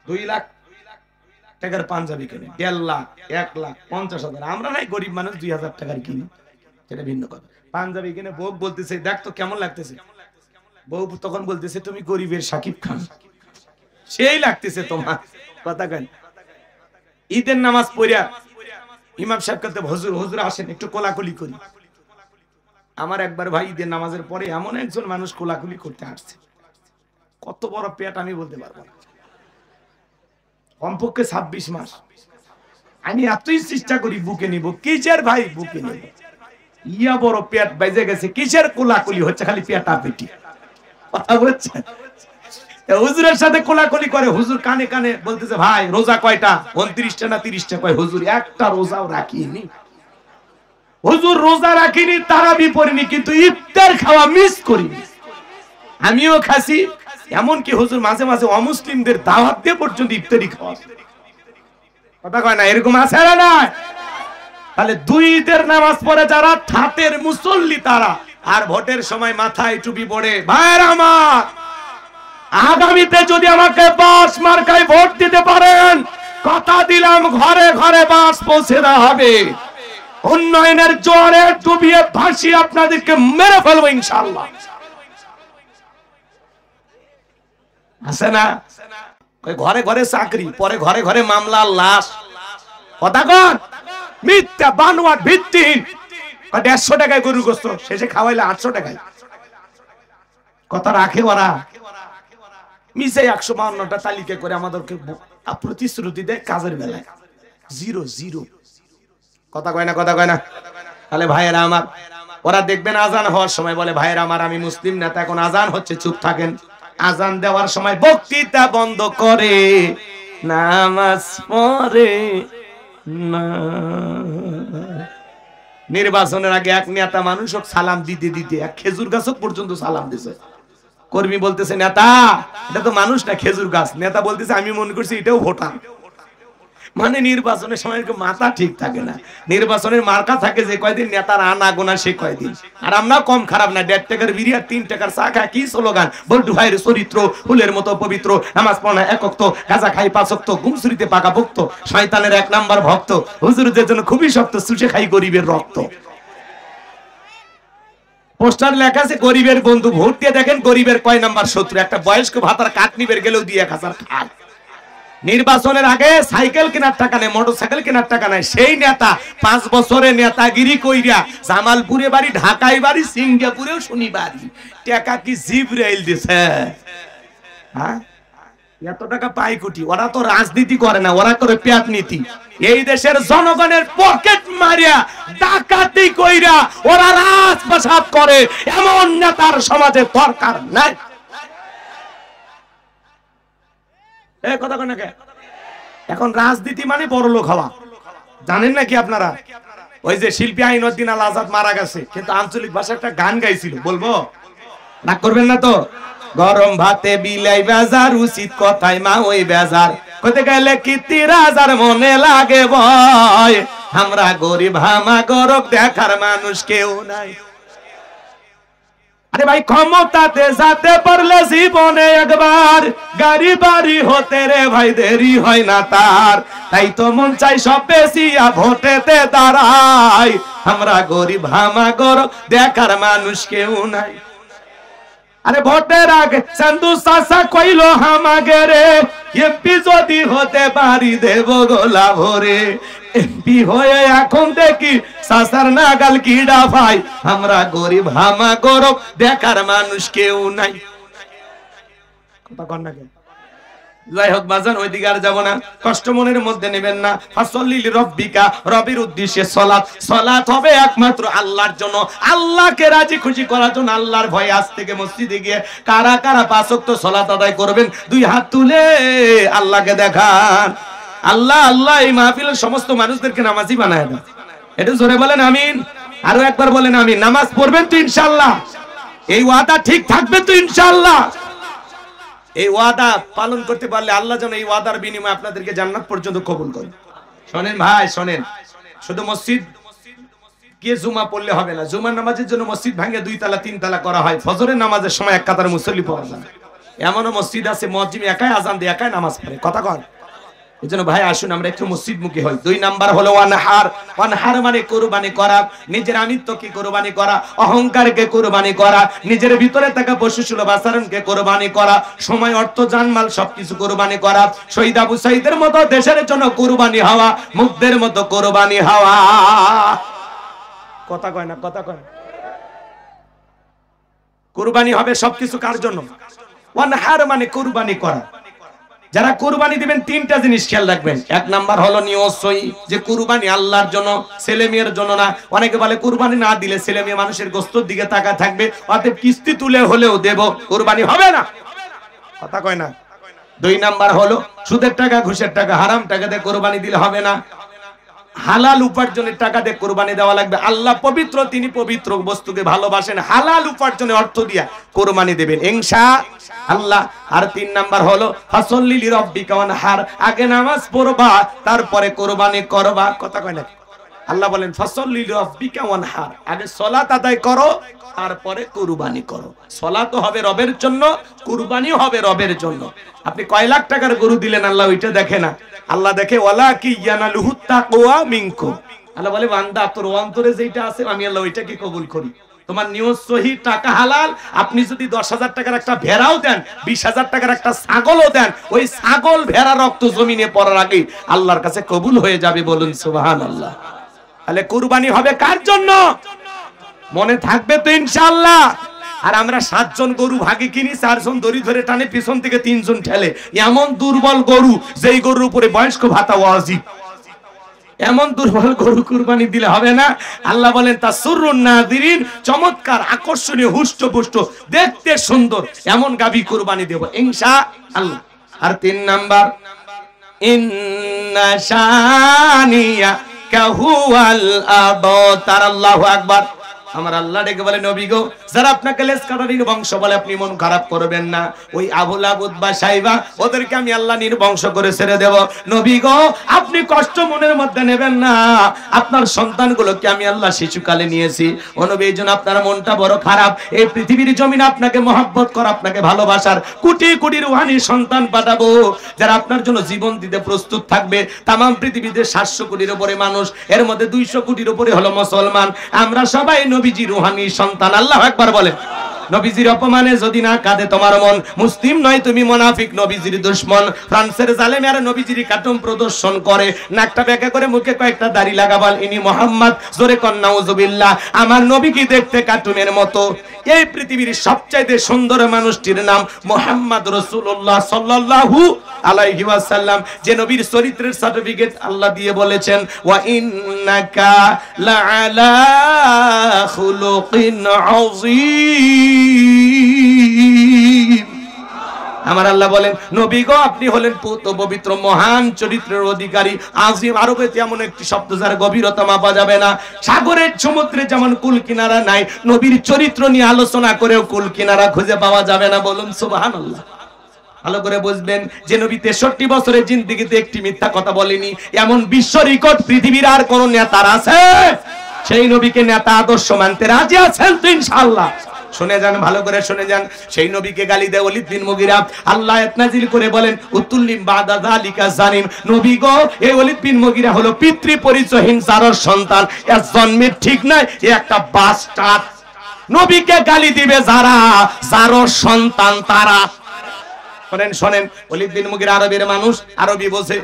2 লাখ টাকার পাঞ্জাবি কিনে, 1.5 লাখ, 1,50,000। আমরা নাই গরিব মানুষ 2,000 টাকার কিনি, সেটা ভিন্ন কথা। পাঞ্জাবি কিনে বউ বলতেছে দেখ তো কেমন লাগতেছে। বউ তখন বলতেছে তুমি গরিবের সাকিব খান, সেই লাগতেছে তোমার। কথা কেন? ঈদের নামাজ পড়িয়া ইমাম সাহেব কাছে হুজুর হুজুর আসেন একটু কোলাকুলি করি। আমার একবার ভাই ঈদের নামাজের পরে এমন একজন মানুষ কোলাকুলি করতে আসছে, কত বড় পেট আমি বলতে পারবো না, কমপক্ষে 26 মাস। আমি এতই চেষ্টা করি বুকে নিব, কিসের ভাই বুকে নিব, ইয়া বড় পেট বাইজে গেছে, কিসের কোলাকুলি হচ্ছে, খালি পেটা পেটি। কথা বলছেন? হুজুরের সাথে কোলাকুলি করে, হুজুর কানে কানে বলতেছে ভাই রোজা কয়টা? 29টা না 30টা? কয় হুজুর একটা রোজাও রাখিনি। হুজুর রোজা রাখিনি, তারাবি পড়িনি, কিন্তু ইফতার খাওয়া মিস করিনি। আমিও খাসি, এমনকি হুজুর মাঝে মাঝে অমুসলিমদের দাওয়াত দিয়ে পর্যন্ত ইফতারি খাওয়া। কথা কয় না? এরকম আছে না না? তাহলে 2 ঈদের নামাজ পড়ে যারা ঠাটের মুসল্লি তারা, আর ভোটের সময় মাথায় টুপি পড়ে, ভাইরা আমার আগামীতে যদি আমাকে বাস মার্কায় ভোট দিতে পারেন, কথা দিলাম ঘরে ঘরে বাস পৌঁছে দেওয়া হবে। উন্নয়নের জোয়ারে ডুবিয়ে ভাসিয়ে আপনাদেরকে মেরে ফেলবো ইনশাআল্লাহ। আছে না? ঘরে ঘরে চাকরি, পরে ঘরে ঘরে মামলা, লাশ। কথা কন? মিথ্যা বানোয়াট ভিত্তিহীন। 150 টাকায় গরুর গোশত, শেষে খাওয়াইলে 800 টাকায়। কথা রাখে ওরা? মিশে 152টা তালিকা করে আমাদেরকে প্রতিশ্রুতি দেয়, কাজের বেলায় জিরো জিরো। কথা কয় না? কথা কয় না? তাহলে ভাইয়েরা আমার, ওরা দেখবেন আজান হওয়ার সময় বলে ভাইয়েরা আমার আমি মুসলিম নেতা, এখন আজান হচ্ছে চুপ থাকেন। আজান দেওয়ার সময় বক্তৃতা বন্ধ করে নামাজ পড়ে না। নির্বাচনের আগে এক নেতা মানুষ সালাম দিতে দিতে এক খেজুর গাছ পর্যন্ত সালাম দিছে। কর্মী বলতেছে নেতা এটা তো মানুষ না খেজুর গাছ। নেতা বলতেছে আমি মনে করছি এটাও ভোটার। মানে নির্বাচনের সময় মাথা ঠিক থাকে না, নির্বাচনের মার্কা থাকে যে কয়দিন, নেতার আনা গোনা সে কয়দিন। আর আমরা কম খারাপ না, 1.5 টাকার বিড়ি আর 3 টাকার চা খায়, কি স্লোগান, বল্টু ভাইয়ের চরিত্র ফুলের মতো পবিত্র, নামাজ পড়া 1 ওয়াক্ত, গাঁজা খাই 5 ওয়াক্ত, গুমসুরিতে পাকা ভক্ত, শয়তানের 1 নাম্বার ভক্ত, হুজুরদের জন্য খুবই শক্ত, চুষে খাই গরিবের রক্ত। পোস্টার লেখা আছে গরিবের বন্ধু, ভোট দিয়ে দেখেন গরিবের কয় নাম্বার শত্রু। একটা বয়স্ক ভাতার কাঠ নিবের গেলেও দিয়ে 1000 খায়। নির্বাচনের আগে সাইকেল কেনার টাকা নেই, মোটরসাইকেল কেনার টাকা নাই, সেই নেতা 5 বছরে নেতাগিরি কইরা জামালপুরে বাড়ি, ঢাকায় বাড়ি, সিঙ্গাপুরেও শুনি বাড়ি, টাকা কি জিব্রাইল দিছে? হ্যাঁ, এত টাকা পাই কোটি। ওরা তো রাজনীতি করে না, ওরা করে পেট নীতি। এই দেশের জনগণের পকেট মারিয়া ডাকাতি কইরা ওরা রাজপ্রাসাদ করে, এমন নেতার সমাজে দরকার নাই। কথা কয় না কে? এখন রাজনীতি মানে বড় লোক হওয়া। জানেন নাকি আপনারা? ওই যে শিল্পী আইনউদ্দিন আল আজাদ মারা গেছে, কিন্তু আঞ্চলিক ভাষায় একটা গান গাইছিল, বলবো? রাগ করবেন না তো? গরম ভাতে বিলাই বাজার, উচিত কথাই মা ওই বেজার, কইতে গেলে কীর্তি রাজার মনে লাগে ভয়, আমরা গরিব হামা গরব দেখার মানুষ কেউ নাই। আরে ভাই ক্ষমতাতে যেতে পারলে জীবনে একবার, গাড়ি বাড়ি হতে রে ভাই দেরি হয় না তার, তাই তো মন চাই সব বেশিয়া ভোটেতে দাঁড়াই, আমরা গরিব হামা গরব দেখার মানুষ কেউ নাই। আরে ভোটের আগে চান্দু চাচা কইলো হামাগে রে, এমপি যদি হতে পারি দেব গোলা ভরে, এমপি হয়ে এখন দেখি চাচার নাগাল কিডা ভাই, আমরা গরিব হামা গরব দেখার মানুষ কেউ নাই। কথা কন না কেন? যাই হোক বাজান, ওইদিকে আর যাবো না, কষ্ট মনের মধ্যে নেবেন না। ফাসল্লিল রব্বিকা, রবের উদ্দেশ্যে সালাত। সালাত হবে একমাত্র আল্লাহর জন্য, আল্লাহকে রাজি খুশি করার জন্য। আল্লাহর ভয়ে আজ থেকে মসজিদে গিয়ে কারা কারা 5 ওয়াক্ত সালাত আদায় করবেন, 2 হাত তুলে আল্লাহকে দেখান। আল্লাহ আল্লাহ এই মাহফিলের সমস্ত মানুষদেরকে নামাজি বানায় দেন। এটা জোরে বলেন আমিন। আরো একবার বলেন আমিন। নামাজ পড়বেন তো ইনশাআল্লাহ? এই ওয়াদা ঠিক থাকবে তো ইনশাআল্লাহ? এই ওয়াদা পালন করতে পারলে আল্লাহ যেন এই ওয়াদার বিনিময়ে আপনাদেরকে জান্নাত পর্যন্ত কবুল করেন। শোনেন ভাই শোনেন, শুধু মসজিদ গিয়ে জুমা পড়লে হবে না। জুমার নামাজের জন্য মসজিদ ভাঙে 2 তলা 3 তলা করা হয়। ফজরের নামাজের সময় 1 কাতার মুসল্লি পাওয়া যায়। এমনও মসজিদ আছে মুয়াজ্জিন একাই আজান দিয়ে একাই নামাজ পড়ে, কথা কন। এজন্য ভাই আসুন আমরা একটু মসজিদমুখী হই। 2 নাম্বার হলো ওয়ানহার। ওয়ানহার মানে কুরবানি করা, নিজের আমিত্বকে কুরবানি করা, অহংকারকে কুরবানি করা, নিজের ভিতরে থাকা পশুসুলভ আচরণকে কুরবানি করা, সময় অর্থ জানমাল সবকিছু কুরবানি করা, শহীদ আবু সাঈদের মতো দেশের জন্য কুরবানি হওয়া, মুগ্ধের মতো কুরবানি হওয়া। কথা কয় না, কথা কয় না। কুরবানি হবে সবকিছু কার জন্য? ওয়ানহার মানে কুরবানি করা। যারা কুরবানি দিবেন 3টা জিনিস খেয়াল রাখবেন। 1 নাম্বার হলো নিয়ত সহি, যে কুরবানি আল্লাহর জন্য, ছেলে মেয়ের জন্য না। অনেকে বলে কুরবানি না দিলে ছেলে মেয়ে মানুষের গোশতের দিকে তাকায় থাকবে, অতএব কিস্তি তুলে হলেও দেব, কুরবানি হবে না, কথা কয় না। 2 নাম্বার হলো সুদের টাকা, ঘুষের টাকা, হারাম টাকা দিয়ে কুরবানি দিলে হবে না। হালাল উপার্জনের টাকা দিয়ে কুরবানি দেওয়া লাগবে। আল্লাহ পবিত্র, তিনি পবিত্র বস্তুকে ভালোবাসেন। হালাল উপার্জনের অর্থ দিয়া কুরবানি দেবেন ইনশাআল্লাহ। আর 3 নাম্বার হলো ফাসল্লি লিরাব্বিকা ওয়ানহার, আগে নামাজ পড়বা তারপরে কুরবানি করবা, কথা কয় না। আল্লাহ বলেন ফাসল্লি লিরাব্বিকা ওয়ানহার, আগে সালাত আদায় করো তারপরে কুরবানি করো। সালাত হবে রবের জন্য, কুরবানি হবে রবের জন্য। আপনি কয় লাখ টাকার গরু দিলেন আল্লাহ ওইটা দেখে না, আল্লাহ দেখে ওয়ালাকি ইয়ানালুহুত তাকওয়া মিনকুম। আল্লাহ বলে বান্দা তোর অন্তরে যেটা আছে আমি আল্লাহ ওইটাকে কবুল করি। তোমার নিয়ত সহি, টাকা হালাল। আপনি যদি 10,000 টাকার একটা ভেড়াও দেন, 20,000 টাকার একটা ছাগলও দেন, ওই ছাগল ভেড়া রক্ত জমিনে পড়ার আগে আল্লাহর কাছে কবুল হয়ে যাবে, বলুন সুবহানাল্লাহ। তাহলে কুরবানি হবে কার জন্য? মনে থাকবে তো ইনশাআল্লাহ। আর আমরা 7 জন গরু ভাগে কিনি, 4 জন দড়ি ধরে টানে, পিছন থেকে 3 জন ঠেলে। এমন দুর্বল গরু, যেই গরুর উপরে বয়স্ক ভাতা ওয়াজিব, এমন দুর্বল গরু কুরবানি দিলে হবে না। আল্লাহ বলেন তাসুরুন নাযিরিন, চমৎকার, আকর্ষণীয়, হুষ্টপুষ্ট, দেখতে সুন্দর এমন গাভী কুরবানি দেব ইনশাআল্লাহ। আর 3 নাম্বার ইন্না শানিয়া কাহুয়াল আবতার। আল্লাহু আকবার। আমার আল্লাহ ডেকে বলে নবী গো, যারা আপনাকে লেজ কাটারির বংশ বলে আপনি মন খারাপ করবেন না। ওই আবু লাবুদ বা সাইবা ওদেরকে আমি আল্লাহ নির্বংশ করে ছেড়ে দেব। নবী গো, আপনি কষ্ট মনের মধ্যে নেবেন না। আপনার সন্তানগুলোকে আমি আল্লাহ শিশুকালে নিয়েছি। ও নবী, এইজন্য আপনার মনটা বড় খারাপ। এই পৃথিবীর জমিনে আপনাকে মহব্বত করা, আপনাকে ভালোবাসার কোটি কোটি রুহানি সন্তান পাঠাবো, যারা আপনার জন্য জীবন দিতে প্রস্তুত থাকবে। তামাম পৃথিবীতে 700 কোটির উপরে মানুষ, এর মধ্যে 200 কোটির উপরে হলো মুসলমান। আমরা সবাই নবীজি রুহানি সন্তান। আল্লাহু আকবার বলেন। নবীজির অপমানে যদি না কাঁদে তোমার মন, মুসলিম নয় তুমি মুনাফিক, নবীজির দুশমন। ফ্রান্সের জালেমেরা নবীজির কাটুম প্রদর্শন করে, নাকটা বেঁকা করে মুখে কয়েকটা দাড়ি লাগাবাল, ইনি মুহাম্মদ, জোরে কন নাউজুবিল্লাহ। আমার নবী কি দেখতে কার্টুনের মতো? এই পৃথিবীর সবচাইতে সুন্দর মানুষটির নাম মুহাম্মদ রাসূলুল্লাহ সাল্লাল্লাহু আলাইহি ওয়াসাল্লাম, যে নবীর চরিত্রের সার্টিফিকেট আল্লাহ দিয়ে বলেছেন ওয়া ইন্নাকা লাআলা খুলুকিন আযীম। আমার আল্লাহ বলেন নবী গো, আপনি হলেন পবিত্র মহান চরিত্রের অধিকারী। আজিম আরবে এমন একটি শব্দ যার গভীরতা মাপা যাবে না। সাগরের সমুদ্রে যেমন কুল কিনারা নাই, নবীর চরিত্র নিয়ে আলোচনা করেও কুল কিনারা খুঁজে পাওয়া যাবে না, বলুন সুবহানাল্লাহ। ভালো করে বুঝবেন যে নবী 63 বছরের জিন্দেগিতে একটি মিথ্যা কথা বলেনি। এমন বিশ্ব রেকর্ড পৃথিবীর আর কোন নেতার আছে? সেই নবীকে নেতা আদর্শ মানতে রাজি আছেন তো ইনশাআল্লাহ? শুনে যান, ভালো করে শুনে যান। সেই নবীকে গালি দেয় ওলীদ বিন মুগীরা। আল্লাহ আয়াত নাযিল করে বলেন উতুল্লিম বাদা যালিকা জানিম। নবী গো, এই ওলীদ বিন মুগীরা হলো পিতৃ পরিচয়হীন জারর সন্তান। এর জন্মের ঠিক নাই, এ একটা বাস্টার্ড। নবীকে গালি দিবে যারা জারর সন্তান, তারা শোনেন শোনেন। ওলীদ বিন মুগীরা আরবের মানুষ, আরবি বোঝে।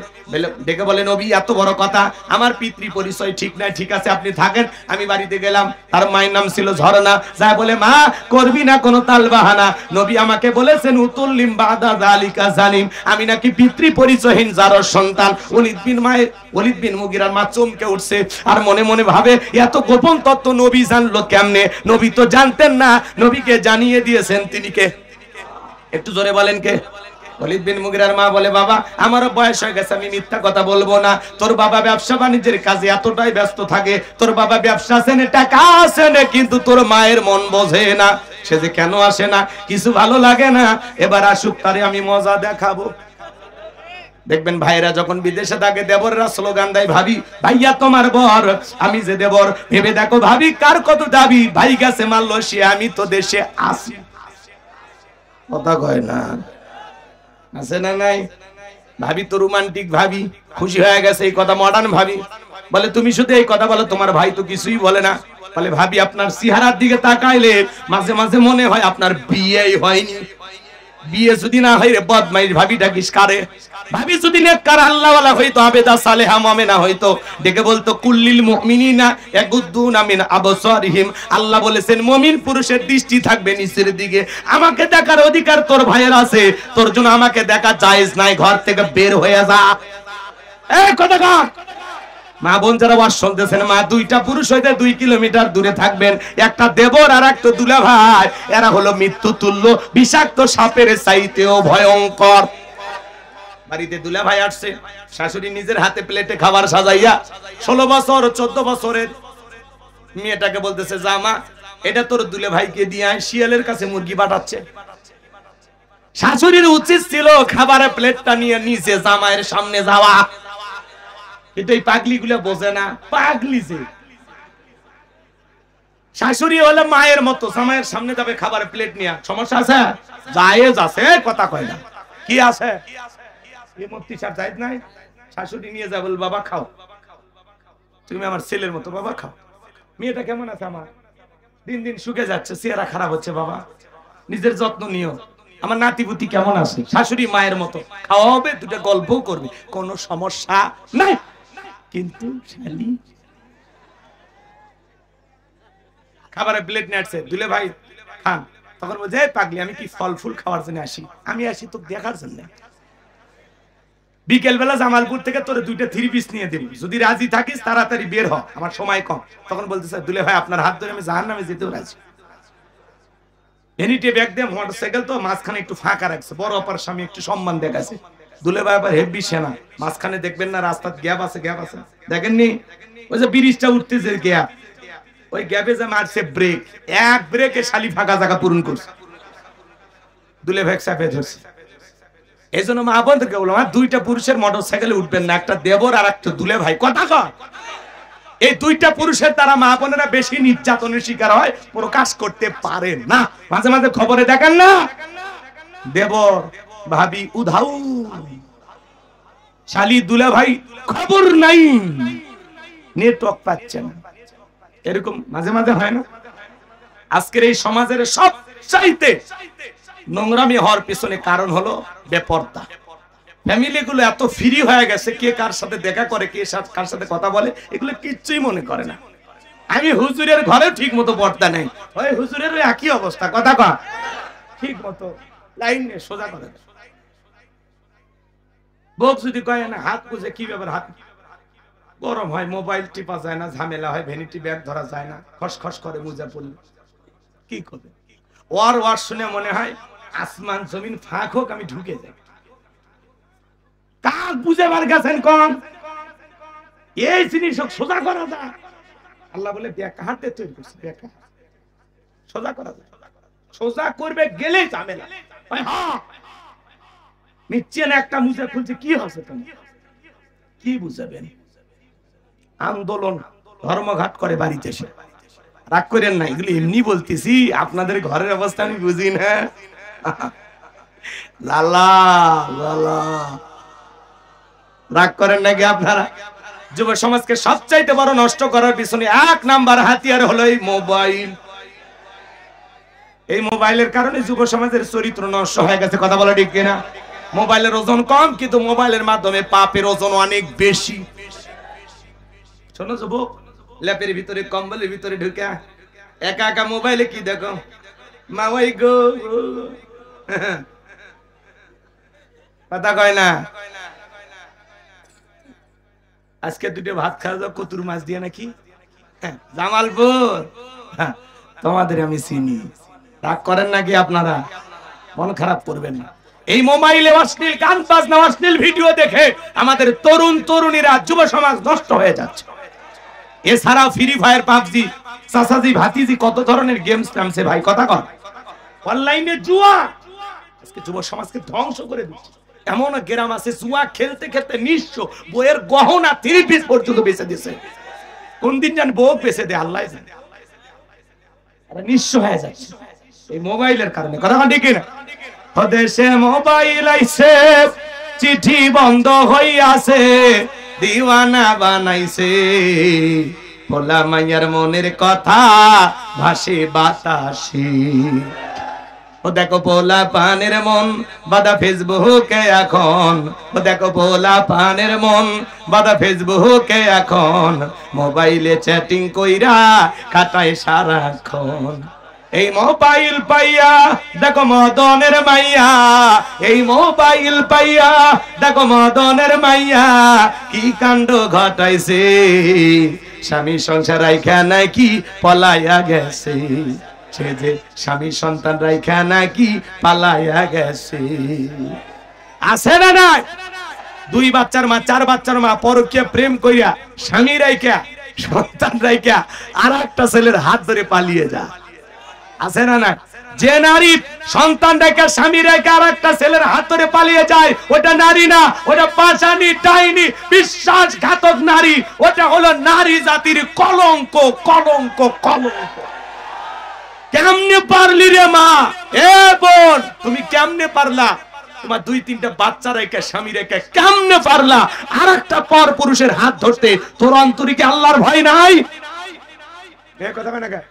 ডেকে বলে নবী এত বড় কথা, আমার পিতৃ পরিচয় ঠিক নাই। ঠিক আছে আপনি থাকেন। আমি বাড়িতে গেলাম, তার মায়ের নাম ছিল ঝরনা। যায় বলে মা, করবি না কোনো তালবাহানা, নবী আমাকে বলেছেন উতুল্লিম বাদা যালিকা জানিম, আমি নাকি পিতৃ পরিচয়হীন জারর সন্তান। ওলীদ বিন মুগীরার মা চমকে উঠছে, আর মনে মনে ভাবে এত গোপন তত্ত্ব নবী জানলো কেমনে? নবী তো জানতেন না, নবীকে জানিয়ে দিয়েছেন তিনি কে? একটু জোরে বলেন কে? ওলীদ বিন মুগীরার মা বলে বাবা, আমারও বয়স হয়ে গেছে, আমি মিথ্যা কথা বলবো না। তোর বাবা ব্যবসা বাণিজ্যের কাজে এতটাই ব্যস্ত থাকে, তোর বাবা ব্যবসা আছে না, টাকা আছে না, কিন্তু তোর মায়ের মন বোঝে না। সে যে কেন আসে না, কিছু ভালো লাগে না, এবার আসুক, তারে আমি মজা দেখাবো। দেখবেন ভাইরা যখন বিদেশে থাকে, দেবররা স্লোগান দেয়, ভাবি ভাইয়া তোমার বর, আমি যে দেবর। ভেবে দেখো ভাবি কার কত দাবি, ভাই গেছে মালয়েশিয়া, আমি তো দেশে আসি। কথা কয় না, আছে না নাই? ভাবি তো রোমান্টিক ভাবি, খুশি হয়ে গেছে এই কথা। মডার্ন ভাবি বলে তুমি শুধু এই কথা বলো, তোমার ভাই তো কিছুই বলে না। বলে ভাবি আপনার চেহারার দিকে তাকাইলে মাঝে মাঝে মনে হয় আপনার বিয়েই হয়নি। বিয়ে যদি না হয় রে বদমাইশ ভাবি ডাকিস কারে? ভাবি যদি নেককার আল্লাহওয়ালা হইতো, আবেদা সালেহা মুমিনা হইতো, ডেকে বলতো কুল্লিল মুমিনিনা ইয়াগুদ্দুনা মিন আবসারিহিম। আল্লাহ বলেছেন মুমিন পুরুষের দৃষ্টি থাকবে নিচের দিকে। আমাকে দেখার অধিকার তোর ভাইয়ের আছে, তোর জন্য আমাকে দেখা জায়েজ নাই, ঘর থেকে বের হয়ে যা। এই কথা কর। মা বোন যারা ওয়াজ শুনতেছেন, মা দুইটা পুরুষ হইতে 2 কিলোমিটার দূরে থাকবেন। একটা দেবর আর একটা দুলা ভাই, এরা হলো মৃত্যু তুল্য, বিষাক্ত সাপের চাইতেও ভয়ঙ্কর। বাড়িতে দুলা ভাই আসছে, শাশুড়ি নিজের হাতে প্লেটে খাবার সাজাইয়া 16 বছর 14 বছরের মেয়েটাকে বলতেছে জামা এটা তোর দুলে ভাইকে দিয়ে আয়, শিয়ালের কাছে মুরগি পাঠাচ্ছে। শাশুড়ির উচিত ছিল খাবারের প্লেটটা নিয়ে নিচে জামাইয়ের সামনে যাওয়া, কিন্তু এই পাগলি গুলা বোঝে না। পাগলি যে শাশুড়ি হলে মায়ের মতো, জামাইয়ের সামনে যাবে খাবারের প্লেট নিয়ে, সমস্যা আছে? জায়েজ আছে, কথা কয় না। কি আছে? এই মুফতি সাহেব জায়েজ নাই? শাশুড়ি নিয়ে যাবে, বাবা খাও, তুমি আমার ছেলের মতো, বাবা খাও। মেয়েটা কেমন আছে আমার? দিন দিন শুকে যাচ্ছে, চেহারা খারাপ হচ্ছে, বাবা নিজের যত্ন নিও। আমার নাতিপুতি কেমন আছে? শাশুড়ি মায়ের মতো, খাওয়া হবে, দুটো গল্পও করবে, কোনো সমস্যা নাই। কিন্তু শালি খাবারের প্লেট নিয়ে আসছে, দুলে ভাই খান। তখন বলছে পাগলি আমি কি ফল ফুল খাওয়ার জন্য আসি? আমি আসি তো দেখার জন্য। বিকেল বেলা জামালপুর থেকে তোর 2টা 3 পিস নিয়ে দেব, যদি রাজি থাকিস তাড়াতাড়ি বের হ, আমার সময় কম। তখন বলতেছে দুলে ভাই আপনার হাত ধরে আমি জাহান্নামে যেতেও রাজি। এনিটে ব্যাগ দিয়ে মোটরসাইকেল তো মাঝখানে একটু ফাঁকা রাখছে, বড় অপার স্বামী একটু সম্মান দেখাছে। দুলে ভাই আবার হেভি সেনা, মাঝখানে দেখবেন না রাস্তার গ্যাপ আছে, গ্যাপ আছে, দেখেননি? ওই যে ব্রিজটা উঠতেছে গ্যাপ, ওই গ্যাপে যে মারছে ব্রেক, এক ব্রেকে শালি ফাঁকা জায়গা পূরণ করছে। দুলে ভাই চাপে ধরছে। এই জন্য মা বোনদেরকে বললাম 2টা পুরুষের মোটরসাইকেলে উঠবেন না, একটা দেবর আর একটা দুলে ভাই। কথা কয় এই 2টা পুরুষের দ্বারা মা বোনেরা বেশি নির্যাতনের শিকার হয়, প্রকাশ করতে পারে না। মাঝে মাঝে খবরে দেখেন না, দেবর ভাবি উধাও, শালি দুলা ভাই খবর নাই, নেটওয়ার্ক পাচ্ছে না, এরকম মাঝে মাঝে হয় না? আজকের এই সমাজের সবচাইতে নোংরামি হওয়ার পিছনে কারণ হলো বেপরদা। ফ্যামিলি গুলো এত ফ্রি হয়ে গেছে, কে কার সাথে দেখা করে, কে কার সাথে কথা বলে, এগুলো কিচ্ছুই মনে করে না। আমি হুজুরের ঘরে ঠিক মতো পর্দা নেই, ওই হুজুরের একই অবস্থা। কথা কয় ঠিক মতো লাইন নিয়ে সোজা করে। বউ যদি কয় না হাত পুজে, কি ব্যাপার? হাত গরম হয়, মোবাইল টিপা যায় না, ঝামেলা হয়, ভ্যানিটি ব্যাগ ধরা যায় না, খসখস করে মুজা পড়লে কি করবে? ওয়ার ওয়ার শুনে মনে হয় আসমান জমিন ফাঁক হোক, আমি ঢুকে যাই। কাজ বুঝেবার গেছেন কম, এই জিনিস সোজা করা যায়। আল্লাহ বলে বেকা হাতে তৈরি করছে, বেকা সোজা করা যায়। সোজা করবে গেলেই ঝামেলা। নিচ্ছে না একটা মুজা খুলছে, কি হচ্ছে? তুমি কি বুঝাবেন? আন্দোলন ধর্মঘাট করে বাড়িতে এসে, রাগ করেন না, এগুলো এমনি বলতেছি, আপনাদের ঘরের অবস্থা আমি বুঝি না। লালা লালা রাগ করেন নাকি আপনারা? যুব সমাজকে সবচাইতে বড় নষ্ট করার পিছনে 1 নাম্বার হাতিয়ার হলো এই মোবাইল। এই মোবাইলের কারণে যুব সমাজের চরিত্র নষ্ট হয়ে গেছে। কথা বলা ঠিক কিনা? মোবাইলের ওজন কম, কিন্তু মোবাইলের মাধ্যমে পাপের ওজন অনেক বেশি। শোনো যুবক, ল্যাপের ভিতরে কম্বলের ভিতরে ঢুকে একা একা মোবাইলে কি দেখো? মাওয়াই গো, কথা কয় না। আজকে 2টা ভাত খাওয়া যাও কতুর মাছ দিয়ে নাকি জামালপুর, তোমাদের আমি চিনি। রাগ করেন নাকি আপনারা? মন খারাপ করবেন না। এই মোবাইলে অশ্লীল গান বাজনা, অশ্লীল ভিডিও দেখে আমাদের তরুণ তরুণীরা, যুব সমাজ নষ্ট হয়ে যাচ্ছে। এছাড়াও ফ্রি ফায়ার, পাবজি, চাচাজি ভাতিজি কত ধরনের গেমস নামছে ভাই। কথা কর, অনলাইনে জুয়া আজকে যুব সমাজকে ধ্বংস করে দিচ্ছে। এমন গ্রাম আছে জুয়া খেলতে খেলতে নিঃস্ব, বইয়ের গহনা 3 পিস পর্যন্ত বেচে দিয়েছে। কোন দিন জান বউ বেচে দেয় আল্লাহ জানে। আর নিঃস্ব হয়ে যাচ্ছে এই মোবাইলের কারণে। কথা ঠিক না? দেশে মোবাইল আইছে, চিঠি বন্ধ হইয়াছে, দিওয়ানা বানাইছে, পোলা মাইয়ার মনের কথা ভাসে বাতাসে। ও দেখো পোলা পানের মন বাদা ফেসবুকে এখন, ও দেখো পোলা পানের মন বাদা ফেসবুকে এখন, মোবাইলে চ্যাটিং কইরা কাটায় সারাক্ষণ। এই মোবাইল পাইয়া দেখো মদনের মাইয়া, এই মোবাইল পাইয়া দেখো মদনের মাইয়া, কি কাণ্ড ঘটাইছে, স্বামী সংসার রাইখা নাকি পলাইয়া গেছে, সে যে স্বামী সন্তান রাইখা নাকি পালাইয়া গেছে। আছে না নাই? 2 বাচ্চার মা 4 বাচ্চার মা পরকীয়া প্রেম কইরা স্বামী রাইখা সন্তান রাইখা আর একটা ছেলের হাত ধরে পালিয়ে যা। আছে না না? যে নারী সন্তান রেখে স্বামী রেখে আর একটা ছেলের হাত ধরে পালিয়ে যায়, ওটা নারী না, ওটা পাশানি ডাইনি বিশ্বাসঘাতক নারী, ওটা হলো নারী জাতির কলঙ্ক কলঙ্ক কলঙ্ক। কেমনে পারলি রে মা? এ বোন, তুমি কেমনে পারলা? তোমার 2-3টা বাচ্চা রেখে স্বামী রেখে কেমনে পারলা আর একটা পর পুরুষের হাত ধরতে? তোর অন্তরে কি আল্লাহর ভয় নাই? এ কথা কয় না কে?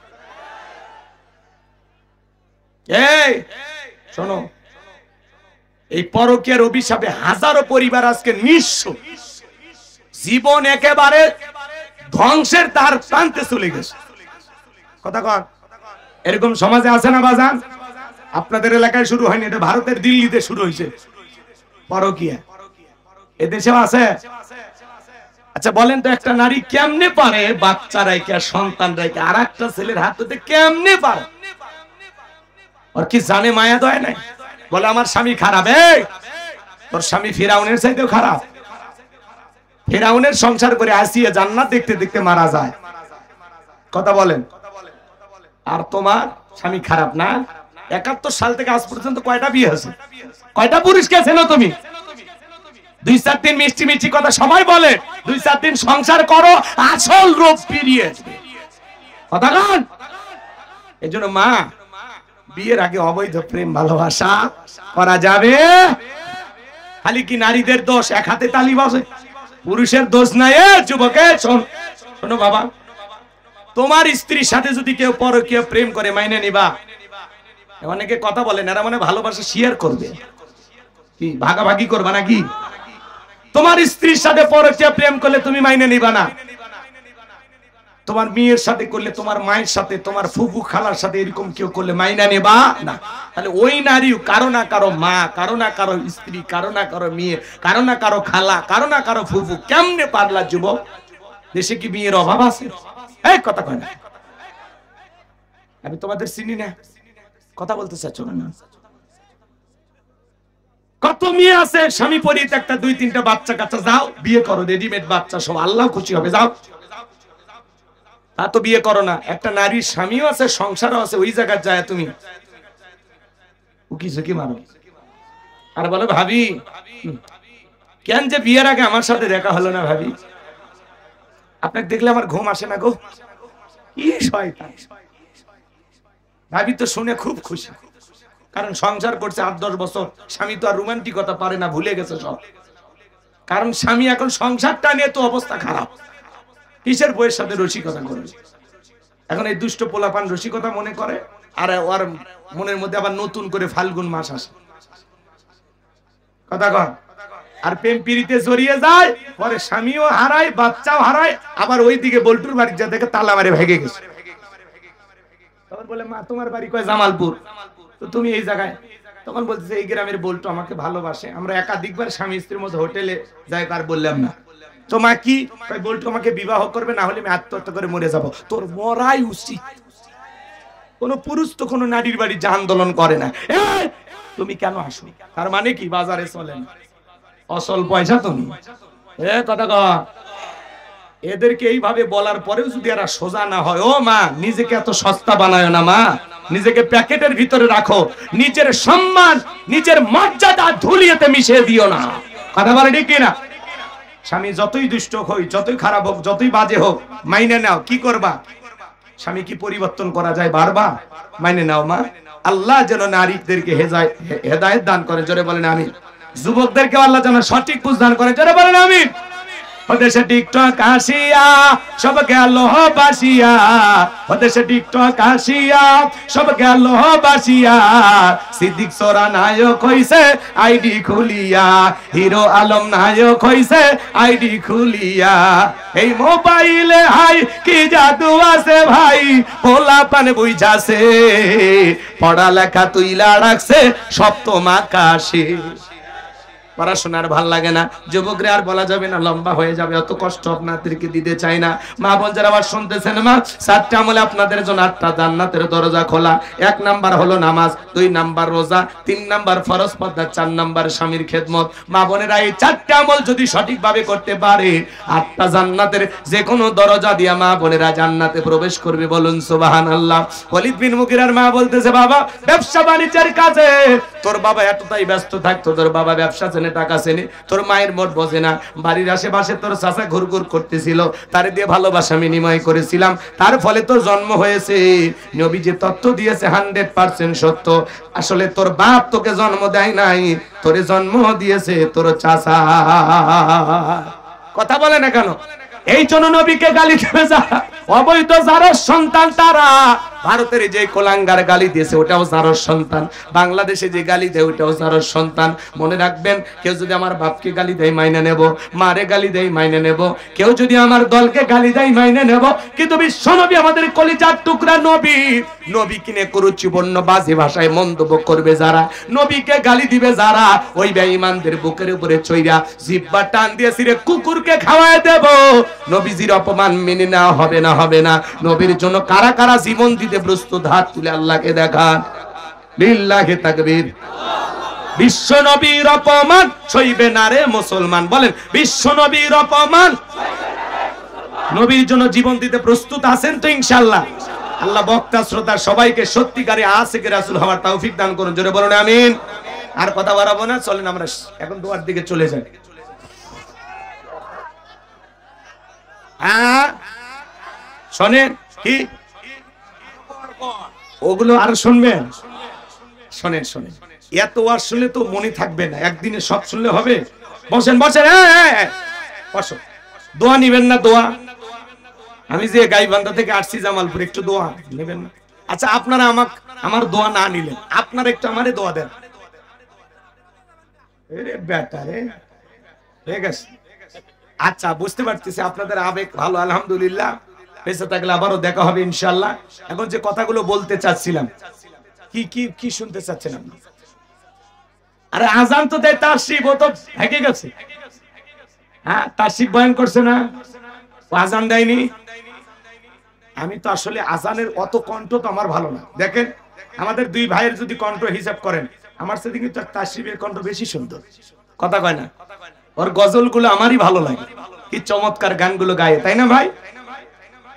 এই শোনো, এই পরকীয়ার অভিশাপে হাজারো পরিবার আজকে নিঃস্ব, জীবন একেবারে ধ্বংসের তার প্রান্তে চলে গেছে। কথা কন, এরকম সমাজে আছে না বাজান? আপনাদের এলাকায় শুরু হয়নি, এটা ভারতের দিল্লিতে শুরু হয়েছে পরকীয়া, এদেশেও আছে। আচ্ছা বলেন তো, একটা নারী কেমনে পারে বাচ্চা রাইখা সন্তান রাইখা আর একটা ছেলের হাত ধরতে? কেমনে পারে? আর কি জানে মায়া দয় নাই? বলে আমার স্বামী খারাপ। এই তোর স্বামী ফিরাউনের চাইতেও খারাপ। ফিরাউনের সংসার করে আসিয়া জান্নাত দেখতে দেখতে মারা যায়। কথা বলেন। আর তোমার স্বামী খারাপ না? 71 সাল থেকে আজ পর্যন্ত কয়টা বিয়ে হয়েছে? কয়টা পুরুষ গেছেন তুমি? 2-4 দিন মিষ্টি মিষ্টি কথা সবাই বলে, 2-4 দিন সংসার করো, আসল রূপ ফিরিয়ে আসবে। কথা বল। এজন্য মা, বিয়ের আগে অবৈধ প্রেম ভালোবাসা করা যাবে? খালি কি নারীদের দোষ? এক হাতে তালি বাজে, পুরুষের দোষ নাই। যুবকে শোনো বাবা, তোমার স্ত্রীর সাথে যদি কেউ পরকীয়া প্রেম করে মাইনে নিবা? অনেকে কথা বলেন এরা মানে ভালোবাসা শেয়ার করবে, কি ভাগাভাগি করবা নাকি? তোমার স্ত্রীর সাথে পরকীয়া প্রেম করলে তুমি মাইনে নিবা না? তোমার মেয়ের সাথে করলে, তোমার মায়ের সাথে, তোমার ফুফু খালার সাথে এরকম কেউ করলে মাইনা নেবা না? তাহলে ওই নারী কারো না কারো মা, কারো না কারো স্ত্রী, কারো না কারো মেয়ে, কারো না কারো খালা, কারো না কারো ফুফু। কেমনে পারলা যুবক? দেশে কি বিয়ের অভাব আছে? এই কথা কয় না, আমি তোমাদের চিনি না, কথা বলতে চাচ্ছ না? কত মেয়ে আছে স্বামী পরিত্যক্তা, 2-3টা বাচ্চা কাচ্চা, যাও বিয়ে করো, রেডিমেড বাচ্চা সব, আল্লাহ খুশি হবে, যাও। তা তো বিয়ে করো না। একটা নারীর স্বামীও আছে, সংসারও আছে, ওই জায়গায় যায় তুমি উকি ঝুঁকি মারো আর বলো ভাবি কেন যে বিয়ের আগে আমার সাথে দেখা হলো না? ভাবি আপনাকে দেখলে আমার ঘুম আসে না গো। কি শয়তান! ভাবি তো শুনে খুব খুশি, কারণ সংসার করছে 8-10 বছর, স্বামী তো আর রোমান্টিকতা পারে না, ভুলে গেছে সব। কারণ স্বামী এখন সংসারটা নিয়ে তো অবস্থা খারাপ, কিসের বইয়ের সাথে রসিকতা করবে? এখন এই দুষ্ট পোলাপান রসিকতা মনে করে, আর ওর মনের মধ্যে আবার নতুন করে ফাল্গুন মাস আসে। কথা কন। আর প্রেম পিড়িতে জড়িয়ে যায়, পরে স্বামীও হারায়, বাচ্চাও হারায়, আবার ওইদিকে বল্টুর বাড়ি যা দেখে তালা মারে ভেগে গেছে। তখন বলে মা তোমার বাড়ি কয় জামালপুর, তো তুমি এই জায়গায়? তখন বলতেছে এই গ্রামের বল্টু আমাকে ভালোবাসে, আমরা একাধিকবার স্বামী স্ত্রীর মধ্যে হোটেলে যাই, আর বললাম না। তো মা কি বল্টু আমাকে বিবাহ করবে, না হলে আমি আত্মহত্যা করে মরে যাব। তোর মরাই উচিত। কোন পুরুষ তো কোন নারীর বাড়ি যা আন্দোলন করে না। তুমি কেন আসো? তার মানে কি বাজারে চলে না, আসল পয়সা তুমি। কথা কয়। এদেরকে এইভাবে বলার পরেও যদি এরা সোজা না হয়, ও মা নিজেকে এত সস্তা বানায় না মা, নিজেকে প্যাকেটের ভিতরে রাখো, নিজের সম্মান, নিজের মর্যাদা ধুলিয়েতে মিশিয়ে দিও না। কথা বলে ঠিক কিনা? স্বামী যতই দুষ্ট হোক, যতই খারাপ হোক, যতই বাজে হোক, মাইনে নাও। কি করবা? স্বামী কি পরিবর্তন করা যায়? বারবার মাইনে নাও মা। আল্লাহ যেন নারীদেরকে হেদায়েত দান করে, জোরে বলেন আমিন। যুবকদেরকে আল্লাহ যেন সঠিক বুঝ দান করে, জোরে বলেন আমিন। ওদেশে টিকটক আসিয়া সবকে আল্লাহ বাসিয়া, ওদেশে টিকটক আসিয়া সবকে আল্লাহ বাসিয়া, সিদ্দিক সোরা নায়ক হইছে আইডি খুলিয়া, হিরো আলম নায়ক হইছে আইডি খুলিয়া। এই মোবাইলে হাই কি জাদু আছে ভাই, পোলা পান বুঝাছে, পড়ালেখা তুইলা রাখছে সপ্তম আকাশে। পড়াশোনার ভাল লাগে না, যুবকরা আর বলা যাবে না, লম্বা হয়ে যাবে, অত কষ্ট আপনাদেরকে দিতে চাই না। মা বোন যারা আবার শুনতেছেন, মা 7টা আমলে আপনাদের জন্য 8টা জান্নাতের দরজা খোলা। 1 নাম্বার হলো নামাজ, 2 নাম্বার রোজা, 3 নাম্বার ফরজ পর্দা, 4 নাম্বার স্বামীর খেদমত। মা বোনেরা এই 4টা আমল যদি সঠিকভাবে করতে পারে, 8টা জান্নাতের যে কোনো দরজা দিয়া মা বোনেরা জান্নাতে প্রবেশ করবে, বলুন সুবহানাল্লাহ। ওয়ালিদ বিন মুগিরার মা বলতেছে, বাবা ব্যবসা বাণিজ্যের কাজে তোর বাবা এতটাই ব্যস্ত থাকতো, তোর বাবা ব্যবসা চেনে, টাকা চেনে, তোর মায়ের মোট বোঝে না, বাড়ির আশেপাশে তোর চাচা ঘুরঘুর করতেছিল, তারে দিয়ে ভালোবাসা বিনিময় করেছিলাম, তার ফলে তোর জন্ম হয়েছে। নবী যে তথ্য দিয়েছে 100% সত্য। আসলে তোর বাপ তোকে জন্ম দেয় নাই, তোরে জন্ম দিয়েছে তোর চাচা। কথা বলে না কেন? এই জন্য নবীকে গালি দেবে যারা অবৈধ যারা সন্তান, তারা ভারতের যে কোলাঙ্গার গালি দিয়েছে ওটাও যারর সন্তান, বাংলাদেশে যে গালি দেয় ওটাও যারর সন্তান। মনে রাখবেন, কেউ যদি আমার বাপকে গালি দেয় মাইনে নেব, মারে গালি দেয় মাইনে নেব, কেউ যদি আমার দলকে গালি দেয় মাইনে নেব, কিন্তু বিশ্বনবী আমাদের কলিজার টুকরা নবী, নবী কিনে কুরুচিপূর্ণ বাজে ভাষায় মন্তব্য করবে যারা, নবীকে গালি দিবে যারা, ওই বেঈমানদের বুকের উপরে চইরা জিহ্বা টান দিয়ে ছিঁড়ে কুকুরকে খাওয়ায় দেব। নবীজির অপমান মেনে নেওয়া হবে না, হবে না। নবীর জন্য কারা কারা জীবন দিতে প্রস্তুত, হাত তুলে আল্লাহকে দেখান। লিল্লাহি তাকবীর। বিশ্ব নবীর অপমান সইবে না রে মুসলমান, বলেন বিশ্ব নবীর অপমান। নবীর জন্য জীবন দিতে প্রস্তুত আছেন তো ইনশাআল্লাহ? আল্লাহ বক্তা শ্রোতা সবাইকে সত্যিকারে আশিকে রাসূল হওয়ার তৌফিক দান করুন, জোরে বলুন আমিন। আর কথা বাড়াবো না, চলেন আমরা এখন দোয়ার দিকে চলে যাই। শোনেন কি ওগুলো আর শুনবেন, শোনেন শোনেন, এত আর শুনলে তো মনে থাকবে না, একদিনে সব শুনলে হবে। বসেন বসেন, বসো। দোয়া নিবেন না? দোয়া আমি যে গাইবান্ধা থেকে আসছি জামালপুর, একটু দোয়া নেবেন না? আচ্ছা আপনারা আমার দোয়া না নিলেন, আপনারা একটু আমারে দোয়া দেন। বেটা রে, ঠিক আছে। আচ্ছা বুঝতে পারতেছি আপনাদের আবেগ ভালো, আলহামদুলিল্লাহ। বেঁচে থাকলে আবারও দেখা হবে ইনশাআল্লাহ। এখন যে কথাগুলো বলতে চাচ্ছিলাম, কি কি কি শুনতে চাচ্ছেন আপনি? আরে আজান তো দেয় তাসরিফ, ও তো ভেঙে গেছে। হ্যাঁ তাসরিফ বয়ান করছে না, ও আজান দেয়নি। আমি তো আসলে আজানের অত কণ্ঠ তো আমার ভালো না। দেখেন আমাদের দুই ভাইয়ের যদি কণ্ঠ হিসাব করেন, আমার সাথে কিন্তু তাসরিফের কণ্ঠ বেশি সুন্দর। কথা কয় না? ওর গজলগুলো আমারই ভালো লাগে, কি চমৎকার গানগুলো গায়ে, তাই না ভাই?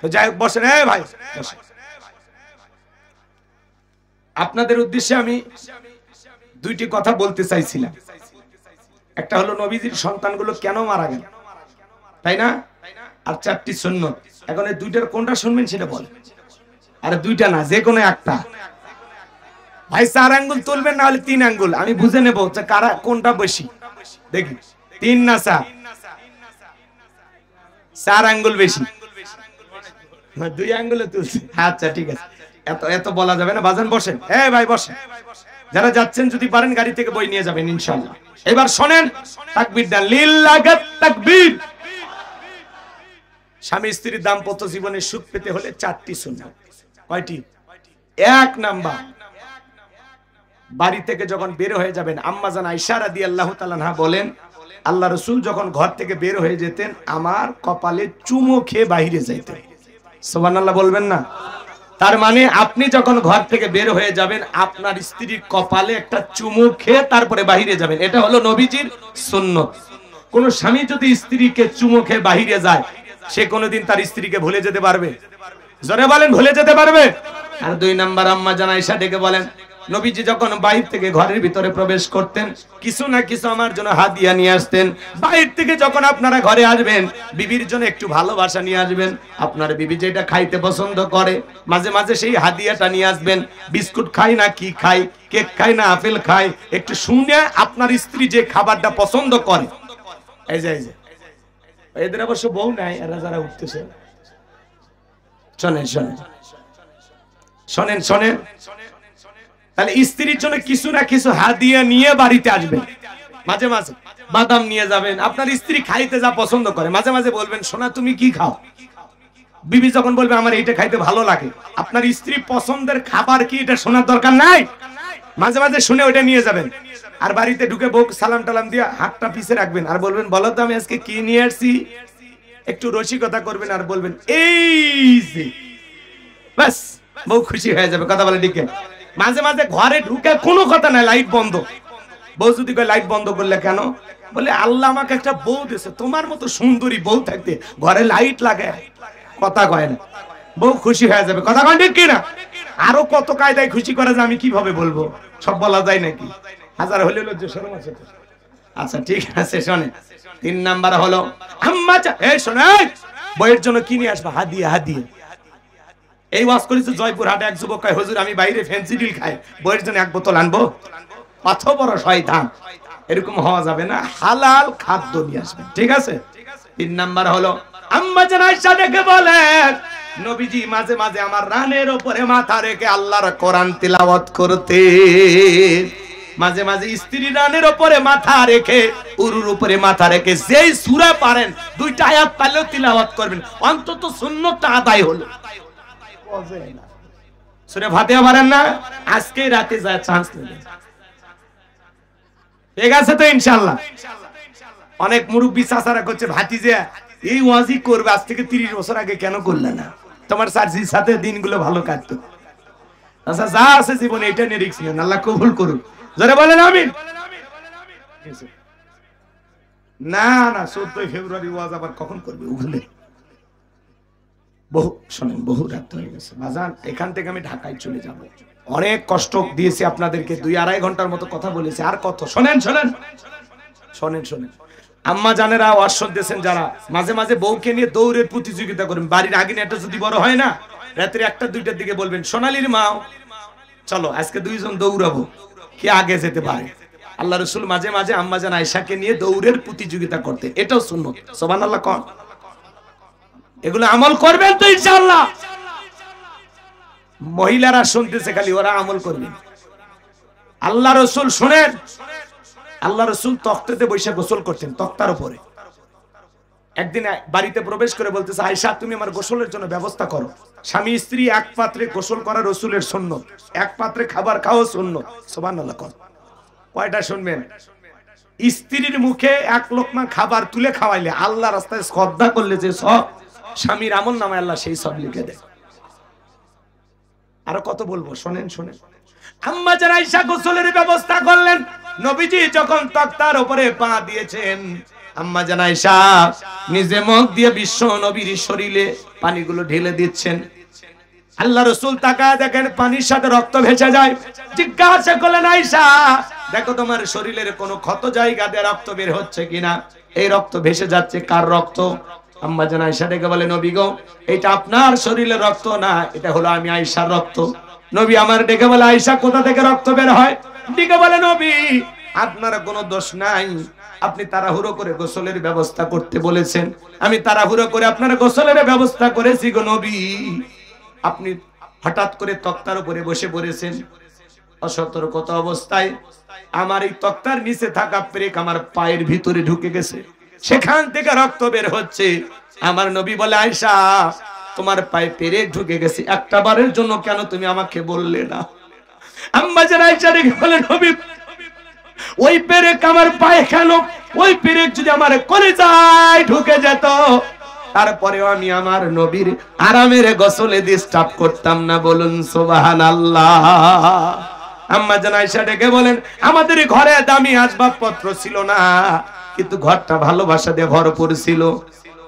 তো যাই হোক, বসেন ভাই বসেন। আপনাদের উদ্দেশ্যে আমি দুইটি কথা বলতে চাইছিলাম। একটা হলো নবীজির সন্তানগুলো কেন মারা গেল, তাই না? আর 4টি সুন্নত। এখন এই দুইটার কোনটা শুনবেন সেটা বল। আরে দুইটা না, যে কোনো একটা। ভাই 4 আঙ্গুল তুলবেন, না হলে 3 আঙ্গুল, আমি বুঝে নেব কারা কোনটা বেশি। দেখি 3 না 4? 4 আঙ্গুল বেশি, 2 আঙ্গুলে তুলছে। আচ্ছা ঠিক আছে, এত এত বলা যাবে না। বাজান বসেন, ভাই বসেন। যারা যাচ্ছেন যদি পারেন গাড়ি থেকে বই নিয়ে যাবেন ইনশাআল্লাহ। এবার শোনেন, তাকবীর দেন, লিল্লাহি তাকবীর। স্বামী স্ত্রীর দাম্পত্য জীবনে সুখ পেতে হলে 4টি সুন্নাত। কয়টি? 1 নাম্বার, বাড়ি থেকে যখন বের হয়ে যাবেন, আম্মা জান আয়েশা রাদিয়াল্লাহু তাআলা আনহা বলেন, আল্লাহ রাসূল যখন ঘর থেকে বের হয়ে যেতেন, আমার কপালে চুমো খেয়ে বাইরে যাইতেন। সুবহানাল্লাহ বলবেন না? তার মানে আপনি যখন ঘর থেকে বের হয়ে যাবেন, আপনার স্ত্রীর কপালে একটা চুমো খেয়ে তারপরে বাইরে যাবেন। এটা হলো নবীজির সুন্নাত। কোন স্বামী যদি স্ত্রীকে চুমো খেয়ে বাইরে যায়, সে কোনোদিন তার স্ত্রীকে ভুলে যেতে পারবে? জোরে বলেন, ভুলে যেতে পারবে? আর 2 নাম্বার, আম্মা জান আয়েশা ডেকে বলেন, নবীজি যখন বাইরে থেকে ঘরের ভিতরে প্রবেশ করতেন কিছু না কিছু আমার জন্য হাদিয়া নিয়ে আসতেন। বাইরে থেকে যখন আপনারা ঘরে আসবেন বিবির জন্য একটু ভালোবাসা নিয়ে আসবেন। আপনার বিবি যেটা খাইতে পছন্দ করে মাঝে মাঝে সেই হাদিয়াটা নিয়ে আসবেন। বিস্কুট খাই না কি খাই, কেক খাই না আপেল খাই, একটু শুনে আপনার স্ত্রী যে খাবারটা পছন্দ করে। এই যে এদের অবশ্য বউ নাই, এরা যারা উঠতেছে শোনেন শোনেন শোনেন শোনেন, তাহলে স্ত্রীর জন্য কিছু না কিছু হাদিয়া নিয়ে বাড়িতে আসবেন। মাঝে মাঝে বাদাম নিয়ে যাবেন। আপনার স্ত্রী খাইতে যা পছন্দ করে মাঝে মাঝে বলবেন সোনা তুমি কি খাও। বিবি যখন বলবে আমার এইটা খাইতে ভালো লাগে, আপনার স্ত্রী পছন্দের খাবার কি এটা শোনার দরকার নাই, মাঝে মাঝে শুনে ওইটা নিয়ে যাবেন। আর বাড়িতে ঢুকে বউ সালাম টালাম দিয়ে হাতটা পিছে রাখবেন আর বলবেন বলো তো আমি আজকে কি নিয়ে আসছি। একটু রসিকতা করবেন আর বলবেন এই যে, বাস বউ খুশি হয়ে যাবে। কথা বলে ঠিক। মাঝে মাঝে ঘরে ঢুকে কোনো কথা নাই, লাইট বন্ধ। বউ যদি কয় লাইট বন্ধ করলে কেন, বলে আল্লাহ আমাকে একটা বউ দিয়েছে, তোমার মতো সুন্দরী বউ থাকতে ঘরে লাইট লাগে, কথা কয় না। বউ খুশি হয়ে যাবে। কথা কয় ঠিক কিনা? আরো কত কায়দায় খুশি করা যায় আমি কিভাবে বলবো, সব বলা যায় নাকি? হাজার হলে লজ্জা শরম আছে। আচ্ছা ঠিক আছে শোনে, 3 নাম্বার হলো আম্মা এই শোনে বউয়ের জন্য কি নিয়ে আসবা? হাদিয়া। হাদিয়া। এই ওয়াজ করেছে জয়পুরহাটে এক যুবক কয় হুজুর আমি বাইরে ফ্যান্সি ডিল খাই, বউয়ের জন্য 1 বোতল আনবো? কত বড় শয়তান, এরকম হওয়া যাবে না। হালাল খাদ্য নিয়ে আসবেন, ঠিক আছে? 3 নাম্বার হলো আম্মা জান আয়েশা ডেকে বলেন নবীজি মাঝে মাঝে আমার রানের উপরে মাথা রেখে আল্লাহর কোরআন তিলাওয়াত করতে। মাঝে মাঝে স্ত্রী রানের উপরে মাথা রেখে, উরুর উপরে মাথা রেখে যেই সূরা পারেন 2টা আয়াত পারলেও তিলাওয়াত করবেন, অন্তত সুন্নতটা আদায় হলো। সূরা ফাতিহা পারেন না, আজকে রাতে যায় চান্স নেবেন, ঠিক আছে তো ইনশাআল্লাহ। অনেক মুরব্বি চাচারা করছে ভাতিজা এই ওয়াজি করবে, আজ থেকে 30 বছর আগে কেন করলে না? তোমার চাচির সাথে দিনগুলো ভালো কাটতো। আচ্ছা যা আছে জীবনে এটা নিয়ে রিস্ক নেন, আল্লাহ কবুল করুন। যারা বলেন আমিন। না না 14 ফেব্রুয়ারি ওয়াজ আবার কখন করবে ওখানে? বহু শোনেন, বহু রাত হয়ে গেছে বাজান, এখান থেকে আমি ঢাকায় চলে যাব। অনেক কষ্ট দিয়েছি আপনাদেরকে, 2-2.5 ঘন্টার মতো কথা বলেছি। আর কত? শোনেন শোনেন শোনেন শোনেন, আম্মা জানেরা ওয়াজ শুনতেছেন যারা, মাঝে মাঝে বউকে নিয়ে দৌড়ের প্রতিযোগিতা করবেন। বাড়ির আগুনটা যদি বড় হয় না, রাত্রি 1টা-2টার দিকে বলবেন সোনালীর মা চলো আজকে 2 জন দৌড়াবো, কে আগে যেতে পারে। আল্লাহ রাসূল মাঝে মাঝে আম্মা জান আয়েশাকে নিয়ে দৌড়ের প্রতিযোগিতা করতে, এটাও সুন্নাত। সুবহানাল্লাহ কোন? এগুলো আমল করবেন তো ইনশাআল্লাহ। মহিলারা শুনতেছে খালি, ওরা আমল করবে। আল্লাহ রাসূল শুনেন, আল্লাহ রাসূল তখতাতে বসে গোসল করতেন, তক্তার উপরে। একদিন বাড়িতে প্রবেশ করে বলতেছে আয়েশা তুমি আমার গোসলের জন্য ব্যবস্থা করো। স্বামী স্ত্রী এক পাত্রে গোসল করা রাসূলের সুন্নাত, এক পাত্রে খাবার খাওয়া সুন্নাত। সুবহানাল্লাহ কোন? কয়টা শুনবেন? স্ত্রীর মুখে 1 লোকমা খাবার তুলে খাওয়াইলে, আল্লাহ রাস্তায় শ্রদ্ধা করলে যে সব, স্বামীর আমল নামায় আল্লাহ সেই সব লিখে দেয়। আরো কত বলবো, শোনেন শোনেন। আম্মা জান আয়েশা গোসলের ব্যবস্থা করলেন। নবীজি যখন তক্তার উপরে পা দিয়েছেন, আম্মা জান আয়েশা নিজে মুখ দিয়ে বিশ্ব নবীর শরীরে পানিগুলো ঢেলে দিচ্ছেন। আল্লাহ রাসূল তাকায় দেখেন পানির সাথে রক্ত ভেসে যায়। জিজ্ঞাসা করলেন আয়েশা দেখো তোমার শরীরের কোনো ক্ষত জায়গা দিয়ে রক্ত বের হচ্ছে কিনা? এই রক্ত ভেসে যাচ্ছে, কার রক্ত? আম্মা জান আয়েশা ডেকে বলে নবী গো এটা আপনার শরীরের রক্ত না, এটা হলো আমি আয়েশার রক্ত। নবী আমার ডেকে বলে আয়েশা কোথা থেকে রক্ত বের হয়? ডেকে বলে নবী আপনার কোনো দোষ নাই, আপনি তাড়াহুড়ো করে গোসলের ব্যবস্থা করতে বলেছেন, আমি তাড়াহুড়ো করে আপনার গোসলের ব্যবস্থা করেছি গো নবী। আপনি হঠাৎ করে তক্তার উপরে বসে পড়েছেন, অসতর্কতা অবস্থায় আমার এই তক্তার নিচে থাকা পেরেক আমার পায়ের ভিতরে ঢুকে গেছে, সেখান থেকে রক্ত বের হচ্ছে। আমার নবী বলে আয়েশা তোমার পায়ে পেরেক ঢুকে গেছে, একটা বারের জন্য কেন তুমি আমাকে বললে না? আম্মা জান আয়েশা রেগে বলে নবী ওই পেরেক আমার পায়ে কেন? ওই পেরেক যদি আমার কলিজায় ঢুকে যেত তারপরেও আমি আমার নবীর আরামের গোসলে ডিস্টার্ব করতাম না। বলুন সুবহানাল্লাহ। আম্মা জান আয়েশা ডেকে বলেন আমাদের ঘরে দামি আসবাবপত্র ছিল না, কিন্তু ঘরটা ভালোবাসা দিয়ে ভরপুর ছিল।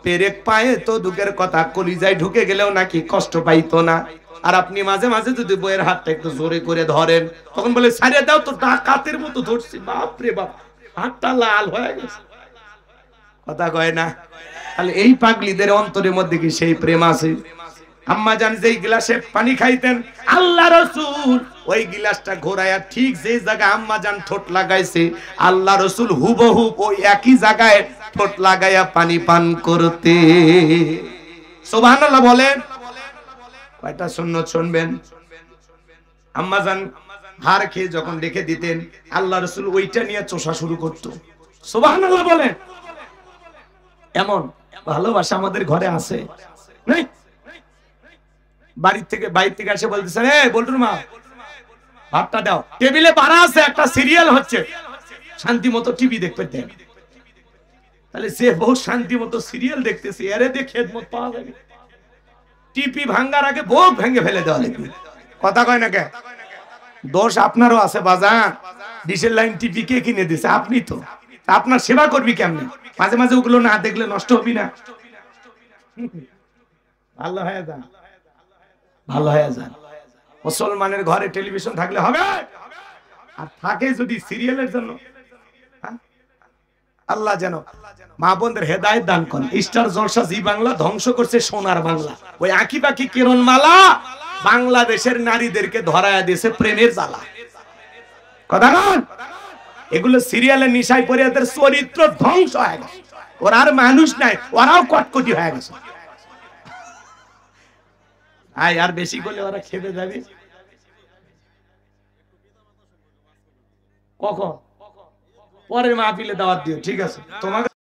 পেরেক পায়ে তো দুঃখের কথা, কলিজায় ঢুকে গেলেও নাকি কষ্ট পাইতো না। আর আপনি মাঝে মাঝে যদি বইয়ের হাতটা একটু জোরে করে ধরেন, তখন বলে ছাড়িয়ে দাও তো, ডাকাতের মতো ধরছি, বাপ রে বাপ, হাতটা লাল হয়ে গেছে। কথা কয় না? তাহলে এই পাগলিদের অন্তরের মধ্যে কি সেই প্রেম আছে? আম্মা জান যেই গ্লাসে পানি খাইতেন, আল্লাহ রাসূল ওই গ্লাসটা ঘোরায়া ঠিক যেই জায়গায় আম্মা জান ঠোঁট লাগাইছে, আল্লাহ রাসূল হুবহু ওই একই জায়গায় ঠোঁট লাগাইয়া পানি পান করতে। সুবহানাল্লাহ বলেন। কয়টা সুন্নাত শুনবেন? আম্মা জান হাড় খেয়ে যখন রেখে দিতেন, আল্লাহ রাসূল ওইটা নিয়ে চোষা শুরু করতো। সুবহানাল্লাহ বলেন। এমন ভালোবাসা আমাদের ঘরে আছে নাই? বাইরে থেকে এসে বলতেছেন, এই বলটুর মা ভাতটা দাও, টেবিলে পাড়া আছে, একটা সিরিয়াল হচ্ছে, শান্তি মতো টিভি দেখতে দেন। তাহলে সে বহু শান্তি মতো সিরিয়াল দেখতেছে, এরে দিয়ে খেদমত পাওয়া যাবে? টিপি ভাঙ্গার আগে বউ ভেঙে ফেলে দেওয়া লাগবে। কথা কয় না কে? দোষ আপনারও আছে বাজান। ডিশের লাইন টিপি কে কিনে দিছে? আপনি তো। আপনার সেবা করবি কেমনে? মাঝে মাঝে ওগুলো না দেখলে নষ্ট হবি না? ভালো হয়ে যান, ভালো হয়ে যান। মুসলমানের ঘরে টেলিভিশন থাকলে হবে, আর থাকে যদি সিরিয়ালের জন্য। আল্লাহ যেন মা বোনদের হেদায়েত দান করেন। স্টার জলসা জি বাংলা ধ্বংস করছে সোনার বাংলা। ওই আঁকি বাকি কিরণমালা বাংলাদেশের নারীদেরকে ধরায়া দিয়েছে প্রেমের জ্বালা। কথা বল। এগুলো সিরিয়ালের নিশায় পড়ে এদের চরিত্র ধ্বংস হয়ে গেছে। ওরা আর মানুষ নাই, ওরাও কটকটি হয়ে গেছে। আর বেশি করলে ওরা খেপে যাবে। কখন? পরের মাহফিলে দাওয়াত দিও, ঠিক আছে? তোমাকে